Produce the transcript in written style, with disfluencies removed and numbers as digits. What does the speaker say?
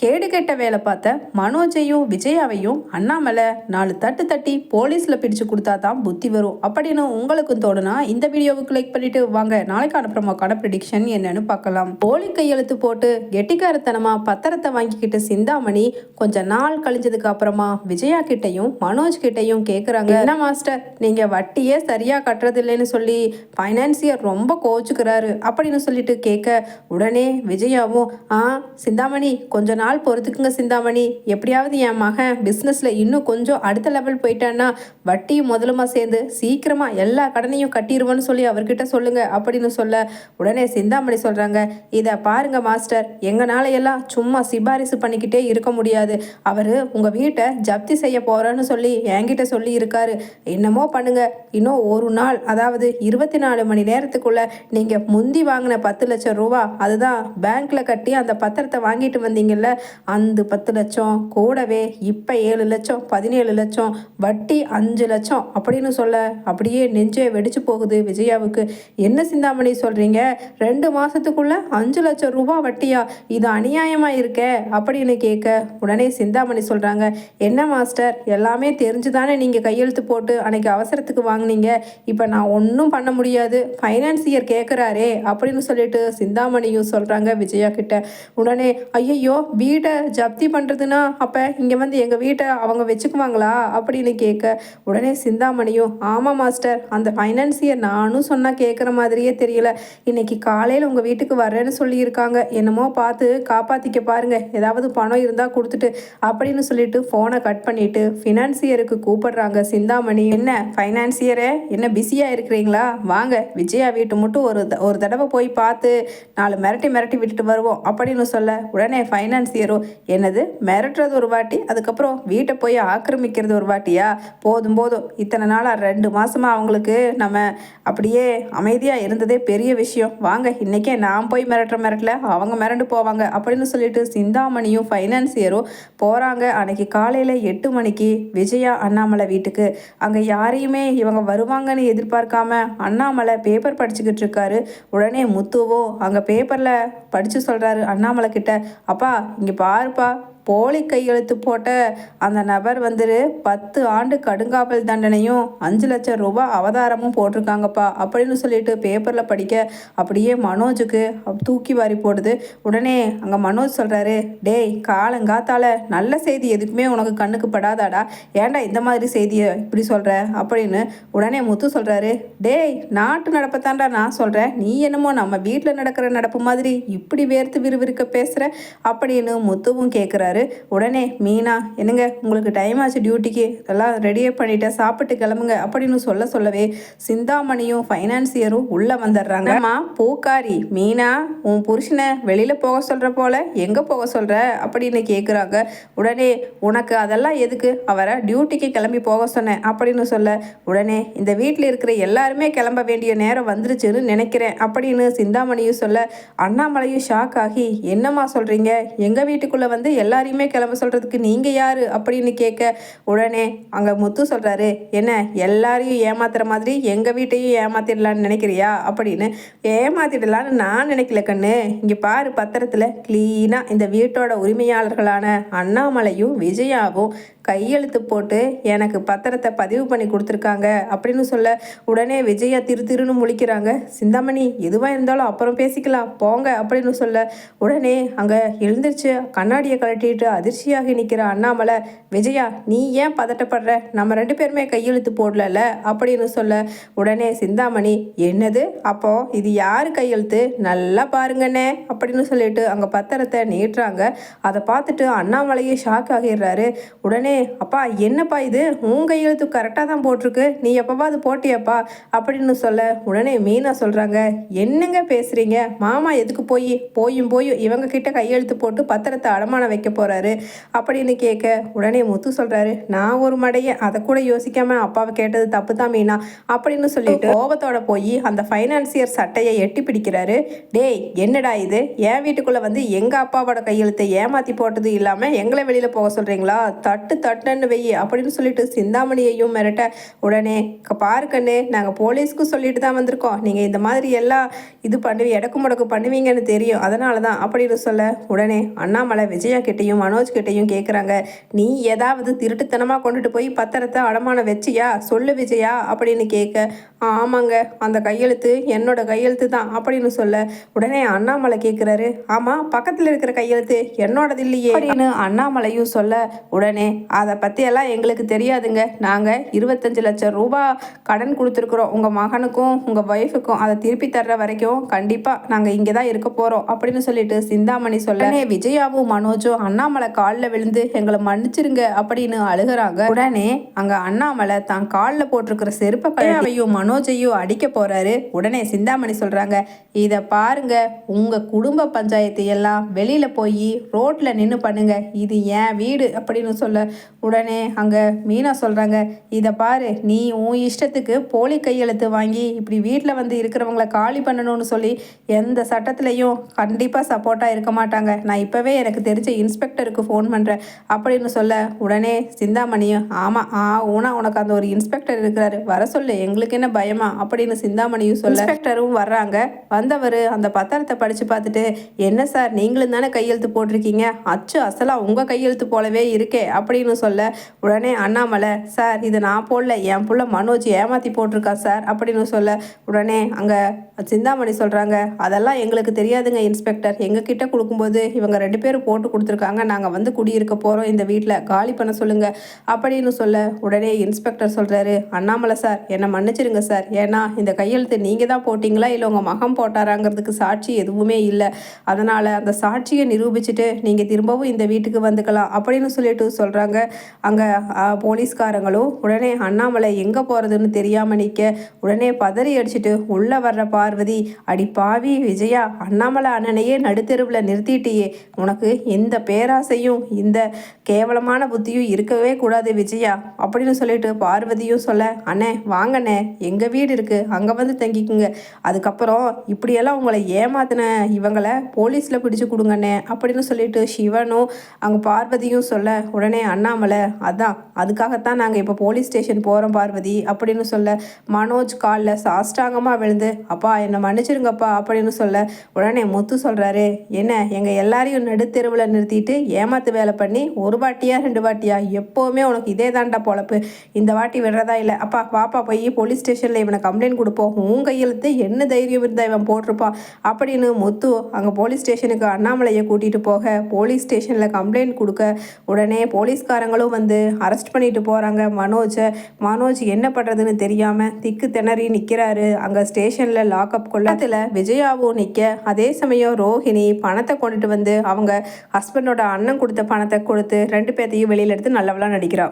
கேடு கெட்ட வேலை பார்த்த மனோஜையும் விஜயாவையும் அண்ணாமலை 4 தட்டு தட்டி போலீஸில் பிடிச்சு கொடுத்தா தான் புத்தி வரும் அப்படின்னு உங்களுக்கும் தோணுனா இந்த வீடியோவுக்கு லைக் பண்ணிட்டு வாங்க நாளைக்கான ப்ரோமோக்கான ப்ரெடிக்ஷன் என்னன்னு பார்க்கலாம். போலி கையெழுத்து போட்டு கெட்டிக்காரத்தனமா பத்திரத்தை வாங்கிக்கிட்டு சிந்தாமணி கொஞ்ச நாள் கழிஞ்சதுக்கு அப்புறமா விஜயா கிட்டையும் மனோஜ் கிட்டையும் கேட்குறாங்க, என்ன மாஸ்டர் நீங்க வட்டியே சரியா கட்டுறது இல்லைன்னு சொல்லி ஃபைனான்சியர் ரொம்ப கோச்சுக்கிறாரு அப்படின்னு சொல்லிட்டு கேட்க உடனே விஜயாவும் சிந்தாமணி கொஞ்ச நாள் பொறுத்துக்குங்க சிந்தாமணி, எப்படியாவது என் மகன் பிஸ்னஸில் இன்னும் கொஞ்சம் அடுத்த லெவல் போயிட்டான்னா வட்டியும் முதலுமா சேர்ந்து சீக்கிரமாக எல்லா கடனையும் கட்டிடுவோன்னு சொல்லி அவர்கிட்ட சொல்லுங்க அப்படின்னு சொல்ல உடனே சிந்தாமணி சொல்கிறாங்க, இதை பாருங்க மாஸ்டர், எங்களால எல்லாம் சும்மா சிபாரிசு பண்ணிக்கிட்டே இருக்க முடியாது. அவர் உங்கள் வீட்டை ஜப்தி செய்ய போகிறேன்னு சொல்லி என்கிட்ட சொல்லி இருக்காரு. என்னமோ பண்ணுங்க, இன்னும் ஒரு நாள் அதாவது 24 மணி நேரத்துக்குள்ள நீங்கள் முந்தி வாங்கின 10 லட்சம் ரூபா அதுதான் பேங்க்கில் கட்டி அந்த பத்திரத்தை வாங்கிட்டு வந்தீங்கல்ல, அந்த 10 லட்சம் கூடவே இப்போ 7 லட்சம் 17 லட்சம் வட்டி 5 லட்சம் அப்படின்னு சொல்ல அப்படியே நெஞ்சே வெடிச்சு போகுது விஜயாவுக்கு. என்ன சிந்தாமணி சொல்கிறீங்க, 2 மாதத்துக்குள்ள 5 லட்சம் ரூபா வட்டியா, இது அநியாயமாக இருக்கே அப்படின்னு கேட்க உடனே சிந்தாமணி சொல்கிறாங்க, என்ன மாஸ்டர் எல்லாமே தெரிஞ்சுதானே நீங்கள் கையெழுத்து போட்டு அன்னைக்கு அவசரத்துக்கு வாங்கினீங்க, இப்போ நான் ஒன்றும் பண்ண முடியாது, ஃபைனான்சியர் கேட்குறாரே அப்படின்னு சொல்லிட்டு சிந்தாமணியும் சொல்கிறாங்க விஜயா கிட்ட. உடனே ஐயையோ வீட்டை ஜப்தி பண்ணுறதுன்னா அப்போ இங்கே வந்து எங்கள் வீட்டை அவங்க வச்சுக்குவாங்களா அப்படின்னு கேட்க உடனே சிந்தாமணியும் ஆமாம் மாஸ்டர், அந்த ஃபைனான்சியர் நானும் சொன்னால் கேட்குற மாதிரியே தெரியல, இன்னைக்கு காலையில் உங்கள் வீட்டுக்கு வரேன்னு சொல்லியிருக்காங்க, என்னமோ பார்த்து காப்பாற்றிக்க பாருங்க, ஏதாவது பணம் இருந்தால் கொடுத்துட்டு அப்படின்னு சொல்லிட்டு ஃபோனை கட் பண்ணிவிட்டு ஃபினான்சியருக்கு கூப்பிடுறாங்க சிந்தாமணி. என்ன ஃபைனான்சியரே என்ன பிஸியாக இருக்கிறீங்களா, வாங்க விஜயா வீட்டு மட்டும் ஒரு தடவை போய் பார்த்து 4 மிரட்டி விட்டுட்டு வருவோம் அப்படின்னு சொல்ல உடனே ஃபைனான்சியரும் என்னது மிரட்டுறது ஒரு வாட்டி அதுக்கப்புறம் வீட்டை போய் ஆக்கிரமிக்கிறது ஒரு வாட்டியா, போதும் இத்தனை நாளாக 2 மாதமாக அவங்களுக்கு நம்ம அப்படியே அமைதியாக இருந்ததே பெரிய விஷயம், வாங்க இன்றைக்கே நான் போய் மிரட்டல அவங்க மிரண்டு போவாங்க அப்படின்னு சொல்லிட்டு சிந்தாமணியும் ஃபைனான்சியரும் போகிறாங்க. அன்னைக்கு காலையில் 8 மணிக்கு விஜயா அண்ணாமலை வீட்டுக்கு. அங்கே யாரையுமே இவங்க வருவாங்கன்னு எதிர்பார்க்காம அண்ணாமலை பேப்பர் படிச்சுக்கிட்டு இருக்காரு. உடனே முத்துவும் அங்கே பேப்பரில் படித்து சொல்கிறாரு அண்ணாமலை கிட்ட, அப்பா இங்கே பாருப்பா, போலி கையெழுத்து போட்ட அந்த நபர் 10 ஆண்டு கடுங்காவல் தண்டனையும் 5 லட்சம் ரூபாய் அவதாரமும் போட்டிருக்காங்கப்பா அப்படின்னு சொல்லிட்டு பேப்பரில் படிக்க அப்படியே மனோஜுக்கு தூக்கி வாரி போடுது. உடனே அங்கே மனோஜ் சொல்கிறாரு, டேய் காலங்காத்தால நல்ல செய்தி எதுக்குமே உனக்கு கண்ணுக்கு படாதாடா, ஏன்டா இந்த மாதிரி செய்தியை இப்படி சொல்கிற அப்படின்னு உடனே முத்து சொல்கிறாரு, டேய் நாட்டு நடப்பத்தாண்டா நான் சொல்கிறேன், நீ என்னமோ நம்ம வீட்டில் நடக்கிற நடப்பு மாதிரி இப்படி வேர்த்து விறுவிறுக்க பேசுகிற அப்படின்னு முத்துவும் கேட்குறாரு. உடனே மீனா, என்னங்க உங்களுக்கு டைம் ஆச்சு, டியூட்டிக்கு எல்லாம் ரெடியே பண்ணிட்டு சாப்பிட்டு கிளம்புங்க அப்படின்னு சொல்லவே சிந்தாமணியும் ஃபைனான்சியரும் உள்ள வந்துடுறாங்க. அம்மா பூக்காரி மீனா, உன் புருஷனை வெளியில போக சொல்ற போல எங்க போக சொல்ற அப்படின்னு கேட்குறாங்க. உடனே உனக்கு அதெல்லாம் எதுக்கு, அவரை டியூட்டிக்கு கிளம்பி போக சொன்னேன் அப்படின்னு சொல்ல உடனே இந்த வீட்டில் இருக்கிற எல்லாருமே கிளம்ப வேண்டிய நேரம் வந்துருச்சுன்னு நினைக்கிறேன் அப்படின்னு சிந்தாமணியும் சொல்ல அண்ணாமலையும் ஷாக் ஆகி, என்னம்மா சொல்றீங்க, எங்க வீட்டுக்குள்ள எல்லாரும் கிளம்ப சொல்றதுக்கு நீங்க யாரு அப்படின்னு கேட்க உடனே அங்க முத்து சொல்றாரு, என்ன எல்லாரையும் ஏமாத்துற மாதிரி எங்க வீட்டையும் ஏமாத்திடலான்னு நினைக்கிறியா அப்படின்னு. ஏமாத்திடலான்னு நான் நினைக்கல கண்ணு, இங்க பாரு பத்திரத்துல கிளீனா இந்த வீட்டோட உரிமையாளர்களான அண்ணாமலையும் விஜயாவும் கையெழுத்து போட்டு எனக்கு பத்திரத்தை பதிவு பண்ணி கொடுத்துருக்காங்க அப்படின்னு சொல்ல உடனே விஜயா திருன்னு முழிக்கிறாங்க. சிந்தாமணி எதுவாக இருந்தாலும் அப்புறம் பேசிக்கலாம் போங்க அப்படின்னு சொல்ல உடனே அங்கே எழுந்திரிச்சு கண்ணாடியை கழட்டிட்டு அதிர்ச்சியாகி நிற்கிற அண்ணாமலை, விஜயா நீ ஏன் பதட்டப்படுற, நம்ம 2 பேருமே கையெழுத்து போடல அப்படின்னு சொல்ல உடனே சிந்தாமணி, என்னது அப்போ இது யாரு கையெழுத்து நல்லா பாருங்கண்ணே அப்படின்னு சொல்லிட்டு அங்கே பத்திரத்தை நீட்டுறாங்க. அதை பார்த்துட்டு அண்ணாமலையே ஷாக் ஆகிடுறாரு. உடனே அப்பா என்னப்பா இது, உன் கையெழுத்து கரெக்டாக தான் போட்டிருக்கு, நீ எப்போவாது போட்டியாப்பா அப்படின்னு சொல்ல உடனே மீனா சொல்கிறாங்க, என்னங்க பேசுகிறீங்க, மாமா எதுக்கு போயும் இவங்க கிட்ட கையெழுத்து போட்டு பத்திரத்தை அடமானம் வைக்க போகிறாரு அப்படின்னு கேட்க உடனே முத்து சொல்கிறாரு, நான் ஒரு மடைய அதை கூட யோசிக்காம அப்பாவை கேட்டது தப்பு தான் மீனா அப்படின்னு சொல்லிட்டு கோபத்தோட போய் அந்த ஃபைனான்சியர் சட்டையை எட்டி பிடிக்கிறாரு. டேய் என்னடா இது, என் வீட்டுக்குள்ளே எங்கள் அப்பாவோட கையெழுத்தை ஏமாற்றி போட்டது இல்லாமல் எங்களை வெளியில் போக சொல்கிறீங்களா, தட்டு தட்டன்னு வெயி அப்படின்னு சொல்லிட்டு சிந்தாமணியையும் மிரட்ட, உடனே பாரு கண்ணு, நாங்கள் போலீஸ்க்கு சொல்லிட்டு தான் வந்திருக்கோம், நீங்கள் இந்த மாதிரி எல்லாம் இது எடக்கு முடக்கு பண்ணுவீங்கன்னு தெரியும், அதனால தான் அப்படின்னு சொல்ல, உடனே அண்ணாமலை விஜயா கிட்டையும் மனோஜ் கிட்டையும் கேட்குறாங்க, நீ ஏதாவது திருட்டுத்தனமாக கொண்டுட்டு போய் பத்திரத்தை அடமானம் வச்சியா, சொல்லு விஜயா அப்படின்னு கேட்க, ஆமாங்க, அந்த கையெழுத்து என்னோட கையெழுத்து தான் அப்படின்னு சொல்ல, உடனே அண்ணாமலை கேட்குறாரு, ஆமாம் பக்கத்தில் இருக்கிற கையெழுத்து என்னோடது இல்லையே அப்படின்னு அண்ணாமலையும் சொல்ல, உடனே அதை பற்றியெல்லாம் எங்களுக்கு தெரியாதுங்க, நாங்கள் 25 லட்சம் ரூபாய் கடன் கொடுத்துருக்குறோம் உங்கள் மகனுக்கும் உங்கள் ஒய்ஃபுக்கும், அதை திருப்பி தர்ற வரைக்கும் கண்டிப்பாக நாங்கள் இங்கே தான் இருக்க போகிறோம் அப்படின்னு சொல்லிட்டு சிந்தாமணி சொல்ல, விஜயாவும் மனோஜும் அண்ணாமலை காலில் விழுந்து எங்களை மன்னிச்சிருங்க அப்படின்னு அழுகிறாங்க. உடனே அங்கே அண்ணாமலை தான் காலில் போட்டிருக்கிற செருப்பை பையாவையும் மனோஜையும் அடிக்க போறாரு. உடனே சிந்தாமணி சொல்றாங்க, இதை பாருங்க, உங்க குடும்ப பஞ்சாயத்து எல்லாம் வெளியில போய் ரோட்ல நின்று பண்ணுங்க, இது என் வீடு அப்படின்னு சொல்ல, உடனே அங்க மீனா சொல்றாங்க, இதை பாரு, நீ உன் இஷ்டத்துக்கு போலி கையெழுத்து வாங்கி இப்படி வீட்டில் வந்து இருக்கிறவங்களை காலி பண்ணணும்னு சொல்லி எந்த சட்டத்திலையும் கண்டிப்பாக சப்போர்ட்டாக இருக்க மாட்டாங்க, நான் இப்போவே எனக்கு தெரிஞ்ச இன்ஸ்பெக்டருக்கு ஃபோன் பண்ணுறேன் அப்படின்னு சொல்ல, உடனே சிந்தாமணியும், ஆமாம் ஊனா உனக்கு அந்த ஒரு இன்ஸ்பெக்டர் இருக்கிறாரு, வர சொல்லு, எங்களுக்கு என்ன பயமா அப்படின்னு சிந்தாமணியும் சொல்ல, இன்ஸ்பெக்டரும் வர்றாங்க. வந்தவர் அந்த பத்திரத்தை படித்து பார்த்துட்டு, என்ன சார் நீங்களும் தானே கையெழுத்து போட்டிருக்கீங்க, அச்சு அசலாக உங்கள் கையெழுத்து போலவே இருக்கே அப்படின்னு சொல்ல, உடனே அண்ணாமலை, சார் இது நான் போடல, என் புள்ள மனோஜ் ஏமாற்றி போட்டிருக்கா சார் அப்படின்னு சொல்ல, உடனே அங்கே சிந்தாமணி சொல்கிறாங்க, அதெல்லாம் எங்களுக்கு தெரியாதுங்க இன்ஸ்பெக்டர், எங்ககிட்ட கொடுக்கும்போது இவங்க 2 பேரும் போட்டு கொடுத்துருக்காங்க, நாங்கள் வந்து குடியிருக்க போகிறோம், இந்த வீட்டில் காலி பண்ண சொல்லுங்கள் அப்படின்னு சொல்ல, உடனே இன்ஸ்பெக்டர் சொல்கிறாரு, அண்ணாமலை சார் என்னை மன்னிச்சிருங்க சார், ஏன்னா இந்த கையெழுத்து நீங்கள் தான் போட்டிங்களா இல்லை உங்கள் மகன் போட்டாராங்கிறதுக்கு சாட்சி எதுவுமே இல்லை, அதனால் அந்த சாட்சியை நிரூபிச்சுட்டு நீங்கள் திரும்பவும் இந்த வீட்டுக்கு வந்துக்கலாம் அப்படின்னு சொல்லிட்டு சொல்கிறாங்க. அங்கே போலீஸ்காரங்களும் உடனே அண்ணாமலை எங்கே போகிறதுன்னு தெரியாமல் நிற்க, உடனே பதறி அடிச்சுட்டு உள்ளே வர்ற பார்வதி, அடி பாவி விஜயா, அண்ணாமலை அண்ணனையே நடுத்தெருவில் நிறுத்திட்டியே, உனக்கு எந்த பேராசையும் இந்த கேவலமான புத்தியும் இருக்கவே கூடாது விஜயா அப்படின்னு சொல்லிட்டு பார்வதியும் சொல்ல, அண்ணே வாங்கண்ணே, எங்கள் வீடு இருக்குது, அங்கே வந்து தங்கிக்குங்க, அதுக்கப்புறம் இப்படியெல்லாம் உங்களை ஏமாத்தின இவங்களை போலீஸில் பிடிச்சு கொடுங்கண்ணே அப்படின்னு சொல்லிட்டு சிவனும் அங்கே பார்வதியும் சொல்ல, உடனே அண்ணாமலை, அதான் அதுக்காகத்தான் நாங்கள் இப்போ போலீஸ் ஸ்டேஷன் போகிறோம் பார்வதி அப்படின்னு சொல்ல, மனோஜ் காலில் சாஷ்டாங்கமாக விழுந்து, அப்பா என்னை மன்னிச்சிருங்கப்பா அப்படின்னு சொல்ல, உடனே முத்து சொல்கிறாரு, என்ன எங்கள் எல்லாரையும் நடுத்தெருவில் நிறுத்திட்டு ஏமாத்து வேலை பண்ணி ஒரு வாட்டியா 2 வாட்டியா எப்போவுமே உனக்கு இதே தாண்டா பொழப்பு, இந்த வாட்டி விடுறதா இல்லை, அப்பா பாப்பா போய் போலீஸ் ஸ்டேஷனில் இவனை கம்ப்ளைண்ட் கொடுப்போம், உன் கையெழுத்து என்ன தைரியம் இருந்தால் இவன் போட்டிருப்பான் அப்படின்னு முத்து அங்கே போலீஸ் ஸ்டேஷனுக்கு அண்ணாமலையை கூட்டிகிட்டு போக, போலீஸ் ஸ்டேஷனில் கம்ப்ளைண்ட் கொடுக்க, உடனே போலீஸ்காரங்களும் வந்து அரெஸ்ட் பண்ணிட்டு போகிறாங்க மனோஜை. மனோஜ் என்ன பண்ணுறதுன்னு தெரியாமல் திக்கு திணறி நிற்கிறாரு அங்கே ஸ்டேஷனில் லாக்அப் கொள்ளத்தில். விஜயாவும் நிற்க, அதே சமயம் ரோஹிணி பணத்தை கொண்டுட்டு வந்து அவங்க ஹஸ்பண்டோட அண்ணன் கொடுத்த பணத்தை கொடுத்து 2 பேர்த்தையும் வெளியில் எடுத்து நல்லவளாக நடிக்கிறா.